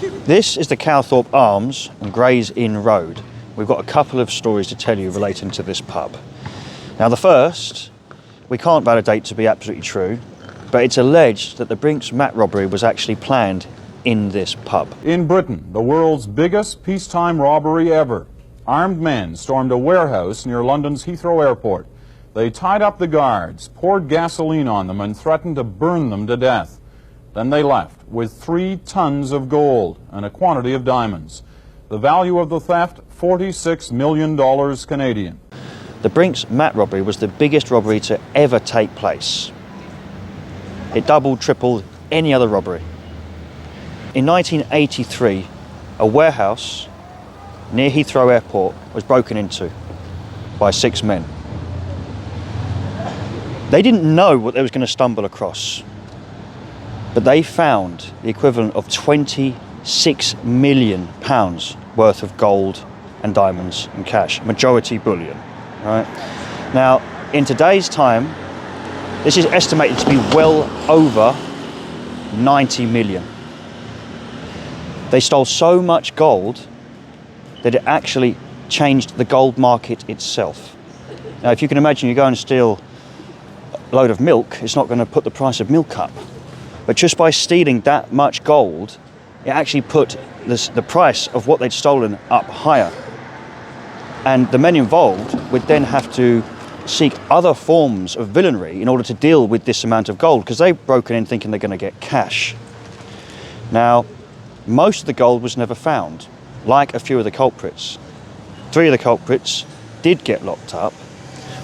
This is the Calthorpe Arms on Gray's Inn Road. We've got a couple of stories to tell you relating to this pub. Now the first, we can't validate to be absolutely true, but it's alleged that the Brinks mat robbery was actually planned in this pub. In Britain, the world's biggest peacetime robbery ever. Armed men stormed a warehouse near London's Heathrow Airport. They tied up the guards, poured gasoline on them, and threatened to burn them to death. Then they left with 3 tons of gold and a quantity of diamonds. The value of the theft, $46 million Canadian. The Brinks mat robbery was the biggest robbery to ever take place. It doubled, tripled any other robbery. In 1983, a warehouse near Heathrow Airport was broken into by 6 men. They didn't know what they was going to stumble across, but they found the equivalent of £26 million worth of gold and diamonds and cash, majority bullion. Right? Now, in today's time, this is estimated to be well over 90 million. They stole so much gold that it actually changed the gold market itself. Now, if you can imagine, you go and steal a load of milk, it's not going to put the price of milk up. But just by stealing that much gold, it actually put the price of what they'd stolen up higher. And the men involved would then have to seek other forms of villainy in order to deal with this amount of gold, because they've broken in thinking they're going to get cash. Now, most of the gold was never found, like a few of the culprits. 3 of the culprits did get locked up,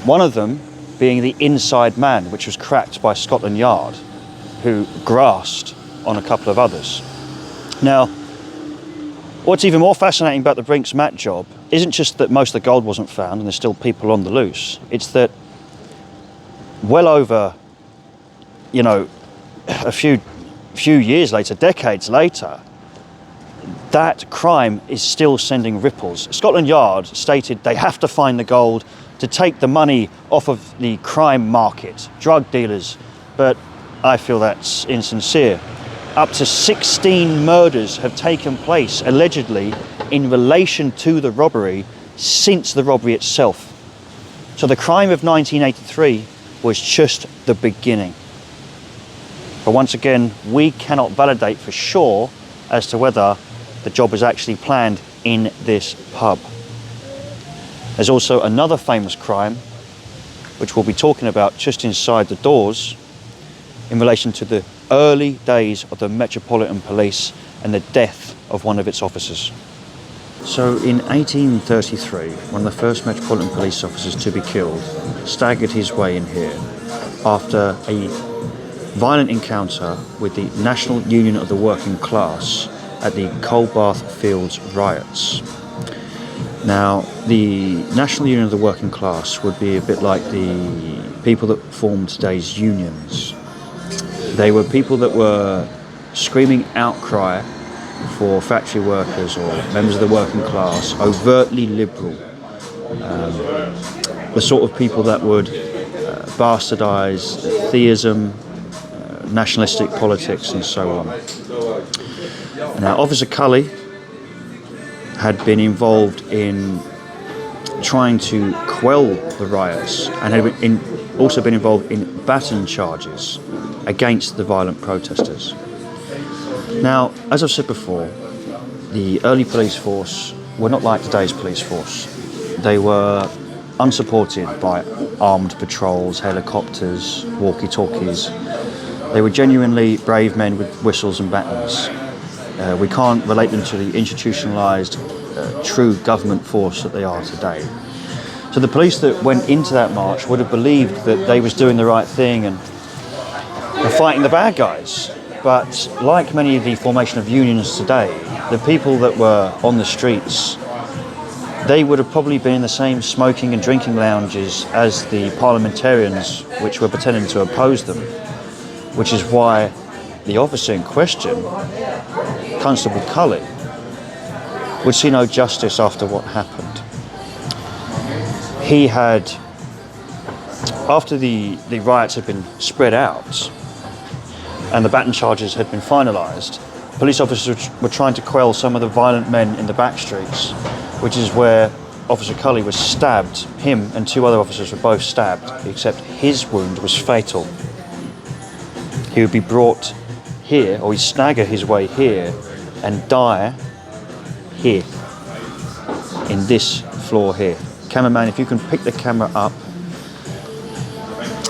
one of them being the inside man, which was cracked by Scotland Yard, who grasped on a couple of others. Now, what's even more fascinating about the Brinks mat job isn't just that most of the gold wasn't found and there's still people on the loose. It's that well over, a few years later, decades later, that crime is still sending ripples. Scotland Yard stated they have to find the gold to take the money off of the crime market, drug dealers, but I feel that's insincere. Up to 16 murders have taken place, allegedly, in relation to the robbery since the robbery itself. So the crime of 1983 was just the beginning. But once again, we cannot validate for sure as to whether the job was actually planned in this pub. There's also another famous crime, which we'll be talking about just inside the doors, in relation to the early days of the Metropolitan Police and the death of one of its officers. So in 1833, one of the first Metropolitan Police officers to be killed staggered his way in here after a violent encounter with the National Union of the Working Class at the Coldbath Fields riots. Now, the National Union of the Working Class would be a bit like the people that formed today's unions. They were people that were screaming outcry for factory workers or members of the working class, overtly liberal. The sort of people that would bastardise theism, nationalistic politics and so on. Now, Officer Cully had been involved in trying to quell the riots and had also been involved in baton charges against the violent protesters. Now, as I've said before, the early police force were not like today's police force. They were unsupported by armed patrols, helicopters, walkie-talkies. They were genuinely brave men with whistles and batons. We can't relate them to the institutionalised, true government force that they are today. So the police that went into that march would have believed that they was doing the right thing and fighting the bad guys. But like many of the formation of unions today, the people that were on the streets, they would have probably been in the same smoking and drinking lounges as the parliamentarians which were pretending to oppose them, which is why the officer in question, Constable Cully, would see no justice after what happened. He had, after the riots had been spread out and the baton charges had been finalised, police officers were trying to quell some of the violent men in the back streets, which is where Officer 𝘬𝘪𝑚 was stabbed. Him and two other officers were both stabbed, except his wound was fatal. He would be brought here, or he'd stagger his way here and die here, in this floor here. Cameraman, if you can pick the camera up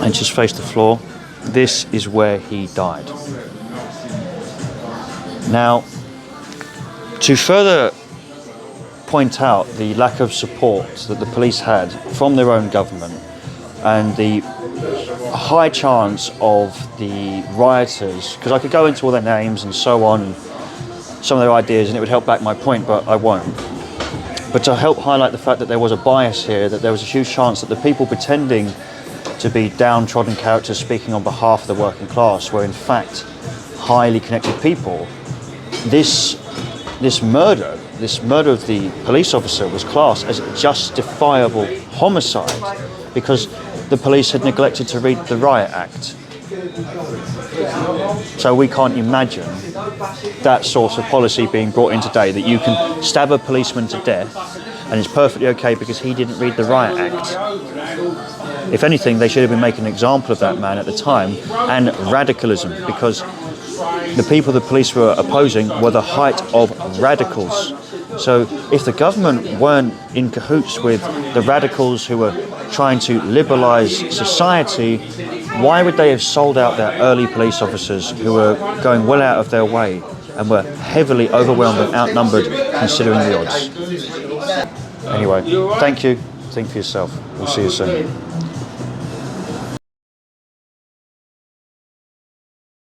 and just face the floor, this is where he died. Now, to further point out the lack of support that the police had from their own government and the high chance of the rioters, because I could go into all their names and so on, and some of their ideas, and it would help back my point, but I won't. But to help highlight the fact that there was a bias here, that there was a huge chance that the people pretending to be downtrodden characters speaking on behalf of the working class were in fact highly connected people. This murder of the police officer was classed as a justifiable homicide because the police had neglected to read the Riot Act. So we can't imagine that sort of policy being brought in today, that you can stab a policeman to death and it's perfectly okay because he didn't read the Riot Act. If anything, they should have been making an example of that man at the time, and radicalism, because the people the police were opposing were the height of radicals. So if the government weren't in cahoots with the radicals who were trying to liberalise society, why would they have sold out their early police officers who were going well out of their way and were heavily overwhelmed and outnumbered considering the odds? Anyway, thank you. Think for yourself. We'll see you soon.